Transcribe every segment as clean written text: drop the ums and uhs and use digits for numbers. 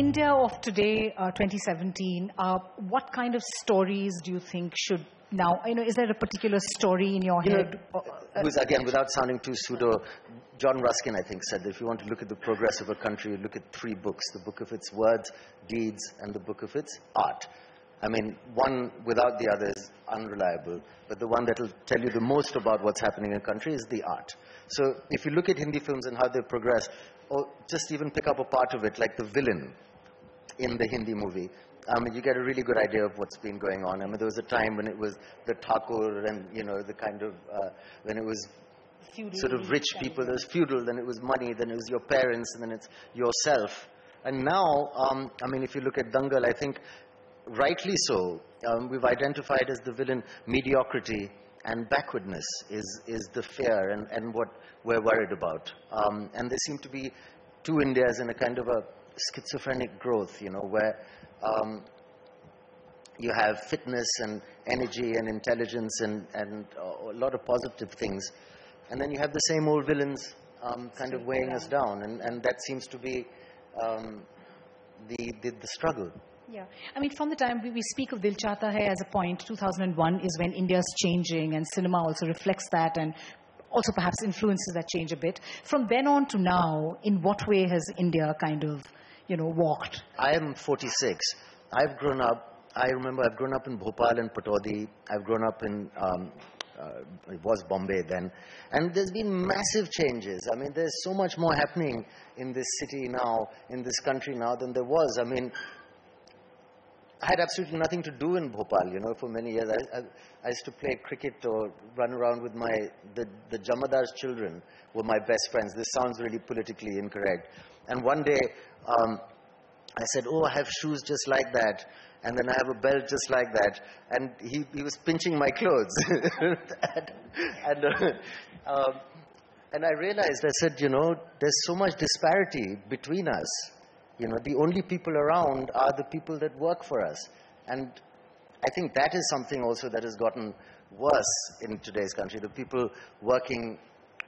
India of today, 2017, what kind of stories do you think should now, is there a particular story in your head? Again, without sounding too pseudo, John Ruskin, I think, said that if you want to look at the progress of a country, you look at three books: the book of its words, deeds, and the book of its art. I mean, one without the other is unreliable, but the one that will tell you the most about what's happening in a country is the art. So if you look at Hindi films and how they've progressed, or just even pick up a part of it, like the villain in the Hindi movie, you get a really good idea of what's been going on. I mean, there was a time when it was the Thakur and, the kind of, when it was feudal, sort of rich people, there was feudal, then it was money, then it was your parents, and then it's yourself. And now, I mean, if you look at Dangal, I think, rightly so, we've identified as the villain mediocrity and backwardness is the fear and what we're worried about. And there seem to be two Indias in a kind of a schizophrenic growth, where you have fitness and energy and intelligence and a lot of positive things. And then you have the same old villains kind of weighing us down. And that seems to be the struggle. Yeah. I mean, from the time we speak of Dil Chahta Hai as a point, 2001 is when India's changing, and cinema also reflects that and also perhaps influences that change a bit. From then on to now, in what way has India kind of, walked? I am 46. I've grown up in Bhopal and Pataudi. I've grown up in, it was Bombay then. And there's been massive changes. I mean, there's so much more happening in this city now, in this country now than there was. I mean, I had absolutely nothing to do in Bhopal, for many years. I used to play cricket or run around with the Jamadar's children were my best friends. This sounds really politically incorrect. And one day, I said, oh, I have shoes just like that. And then I have a belt just like that. And he was pinching my clothes. And I realized, I said, there's so much disparity between us. The only people around are the people that work for us. And I think that is something also that has gotten worse in today's country. The people working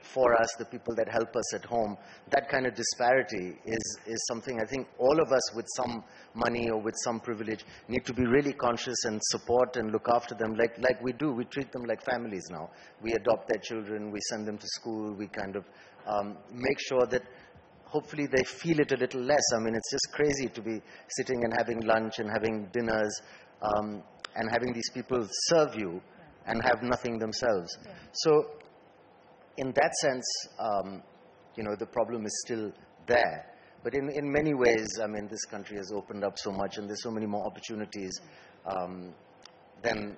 for us, the people that help us at home, that kind of disparity is something I think all of us with some money or with some privilege need to be really conscious and support and look after them like we do. We treat them like families now. We adopt their children, we send them to school, we kind of make sure that hopefully they feel it a little less. I mean, it's just crazy to be sitting and having lunch and having dinners and having these people serve you and have nothing themselves. Yeah. So in that sense, the problem is still there. But in many ways, I mean, this country has opened up so much and there's so many more opportunities than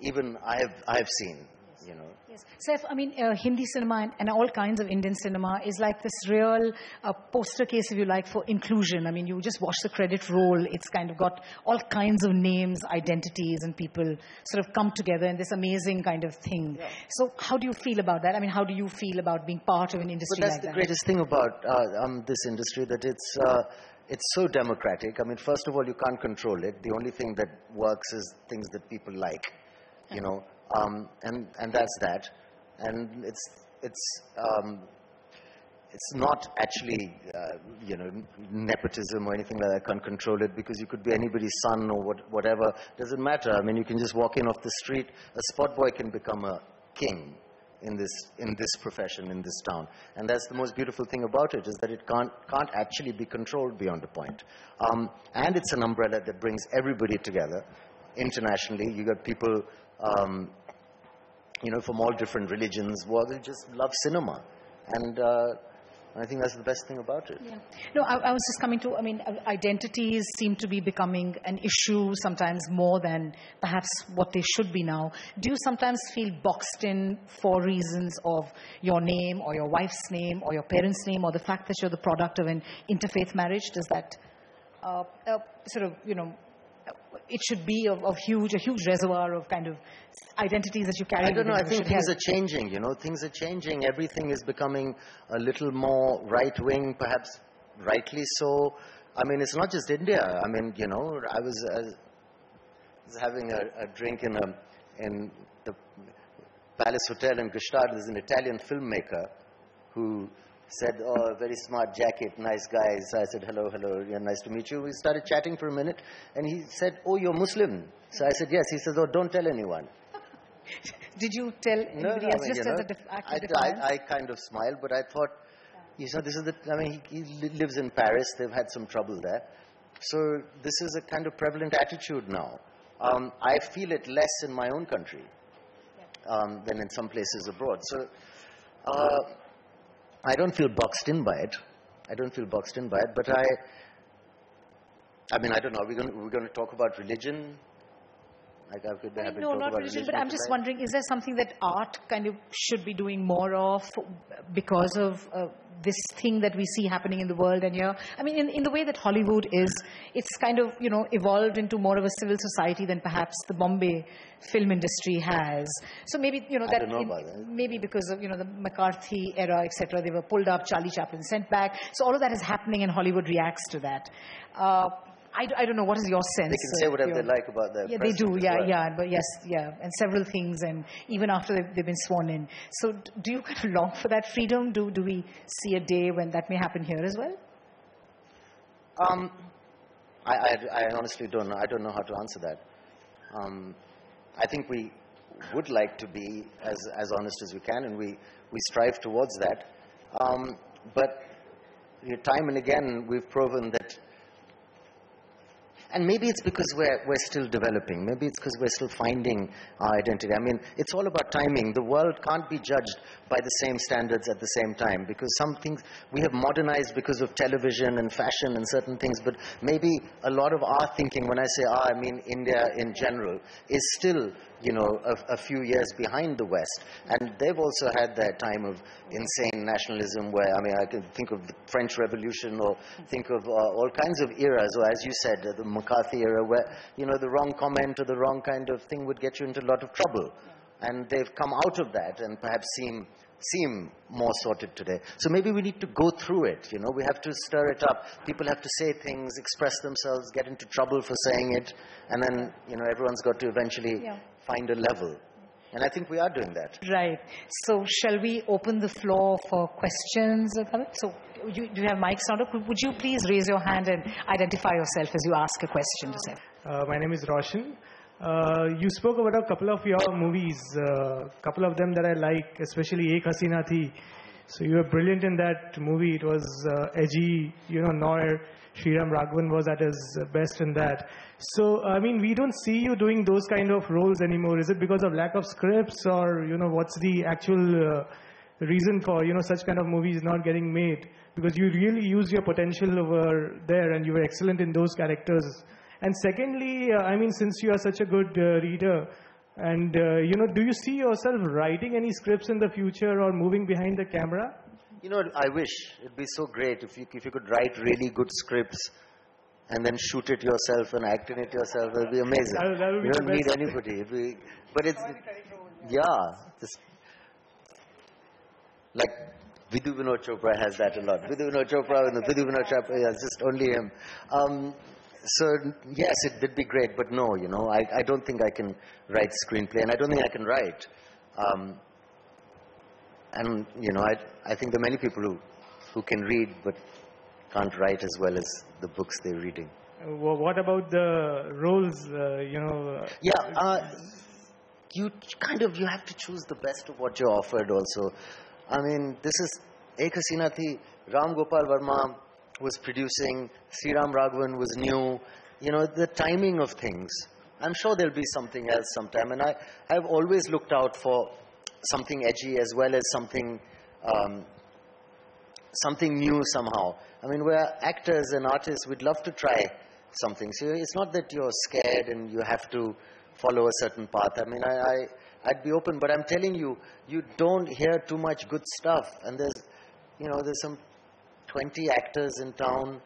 even I have seen. Yes. Saif, I mean, Hindi cinema and all kinds of Indian cinema is like this real poster case, if you like, for inclusion. I mean, you just watch the credit roll. It's kind of got all kinds of names, identities, and people sort of come together in this amazing kind of thing. Yeah. So how do you feel about that? I mean, how do you feel about being part of an industry like that? But that's the greatest thing about this industry, that it's so democratic. I mean, first of all, you can't control it. The only thing that works is things that people like, and that's that. And it's not actually, nepotism or anything like that. I can't control it because you could be anybody's son or whatever. Doesn't matter. I mean, you can just walk in off the street. A spot boy can become a king in this profession, in this town. And that's the most beautiful thing about it, is that it can't actually be controlled beyond a point. And it's an umbrella that brings everybody together internationally. You got people from all different religions, they just love cinema. And I think that's the best thing about it. Yeah. No, I was just coming to, I mean, identities seem to be becoming an issue sometimes more than perhaps what they should be now. Do you sometimes feel boxed in for reasons of your name or your wife's name or your parents' name or the fact that you're the product of an interfaith marriage? Does that it should be a huge reservoir of kind of identities that you carry. I don't know. I think things are changing. Things are changing. Everything is becoming a little more right-wing, perhaps rightly so. I mean, it's not just India. I mean, I was having a drink in the Palace Hotel in Gstaad. There's an Italian filmmaker who said, oh, very smart jacket, nice guy. So I said, hello, hello, yeah, nice to meet you. We started chatting for a minute, and he said, oh, you're Muslim. So I said, yes. He says, oh, don't tell anyone. Did you tell anybody else, just as an act of defiance? I kind of smiled, but I thought, this is he lives in Paris. They've had some trouble there. So this is a kind of prevalent attitude now. I feel it less in my own country than in some places abroad. So I don't feel boxed in by it. But I mean, I don't know. We're going to talk about religion. No, not religion, but I'm just wondering, is there something that art kind of should be doing more of because of this thing that we see happening in the world and here? I mean, in the way that Hollywood is, it's kind of, evolved into more of a civil society than perhaps the Bombay film industry has. So maybe, I don't know about that. Maybe because of, the McCarthy era, etc., they were pulled up, Charlie Chaplin sent back. So all of that is happening and Hollywood reacts to that. I don't know, what is your sense? They can say whatever they like about their Yeah, they do, well. but yes, and several things, and even after they've been sworn in. So do you kind of long for that freedom? Do we see a day when that may happen here as well? I honestly don't know. I don't know how to answer that. I think we would like to be as honest as we can, and we strive towards that. But time and again, we've proven that. And maybe it's because we're still developing. Maybe it's because we're still finding our identity. I mean, it's all about timing. The world can't be judged by the same standards at the same time, because some things we have modernized because of television and fashion and certain things, but maybe a lot of our thinking, when I say I mean India in general, is still, a few years behind the West. And they've also had their time of insane nationalism where, I can think of the French Revolution or think of all kinds of eras, or as you said, the McCarthy era where, the wrong comment or the wrong kind of thing would get you into a lot of trouble. And they've come out of that and perhaps seem more sorted today. So maybe we need to go through it, we have to stir it up. People have to say things, express themselves, get into trouble for saying it, and then, everyone's got to eventually find a level. And I think we are doing that. Right. So shall we open the floor for questions? So do you have mics on? Would you please raise your hand and identify yourself as you ask a question to Saif? My name is Roshan. You spoke about a couple of your movies, couple of them that I like, especially Ek Hasina Thi. So you were brilliant in that movie. It was edgy, noir. Sriram Raghavan was at his best in that. So, we don't see you doing those kind of roles anymore. Is it because of lack of scripts, or, what's the actual reason for, such kind of movies not getting made? Because you really used your potential over there and you were excellent in those characters. And secondly, since you are such a good reader, and, do you see yourself writing any scripts in the future or moving behind the camera? I wish. It'd be so great if you could write really good scripts and then shoot it yourself and act in it yourself. It'll be amazing. That would be you don't need anybody. But it's, like Vidhu Vinod Chopra has that a lot. Vidhu Vinod Chopra, it's just only him. So, yes, it did be great, but no, I don't think I can write screenplay, and I don't think I can write. And, I think there are many people who can read but can't write as well as the books they're reading. What about the roles, You have to choose the best of what you're offered also. This is Ek Hasina Thi. Ram Gopal Verma was producing, Sriram Raghavan was new. The timing of things. I'm sure there'll be something else sometime. And I've always looked out for something edgy as well as something new somehow. We're actors and artists. We'd love to try something. So it's not that you're scared and you have to follow a certain path. I'd be open, but I'm telling you, you don't hear too much good stuff. And there's some 20 actors in town.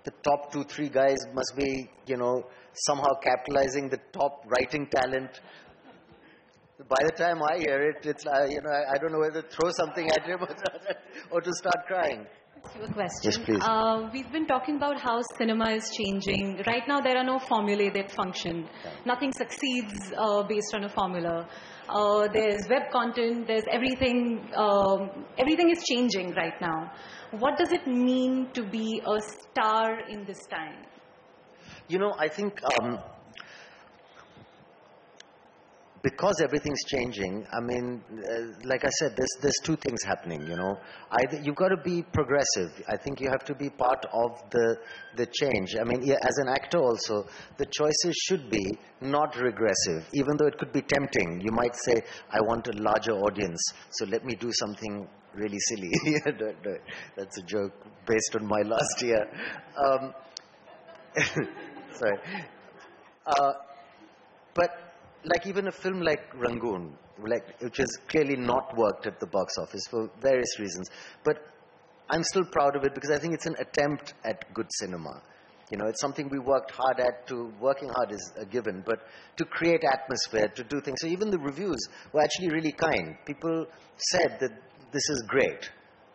The top 2-3 guys must be, somehow capitalizing the top writing talent. By the time I hear it, it's like, I don't know whether to throw something at him or to start crying. ask you a question. Yes, please. We've been talking about how cinema is changing. Right now, there are no formulae that function. Nothing succeeds based on a formula. There's web content. There's everything. Everything is changing right now. What does it mean to be a star in this time? You know, I think because everything's changing, I mean, like I said, there's two things happening, you know. Either you've got to be progressive. I think you have to be part of the change. I mean, yeah, as an actor also, the choices should be not regressive, even though it could be tempting. You might say, I want a larger audience, so let me do something really silly. That's a joke based on my last year. Sorry. But like even a film like Rangoon, which has clearly not worked at the box office for various reasons, but I'm still proud of it because I think it's an attempt at good cinema. You know, it's something we worked hard at. Working hard is a given, but to create atmosphere, to do things. So even the reviews were actually really kind. People said that this is great.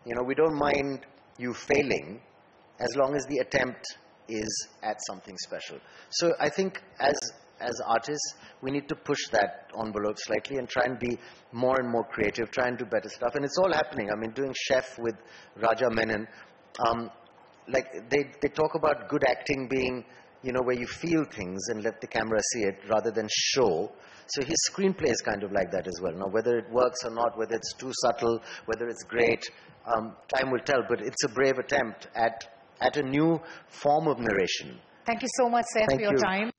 You know, we don't mind you failing as long as the attempt is at something special. So I think as artists, we need to push that envelope slightly and try and be more and more creative, try and do better stuff. And it's all happening. I mean, doing Chef with Raja Menon, like they talk about good acting being, you know, where you feel things and let the camera see it rather than show. So his screenplay is kind of like that as well. Now, whether it works or not, whether it's too subtle, whether it's great, time will tell. But it's a brave attempt at a new form of narration. Thank you so much, Saif, for your time.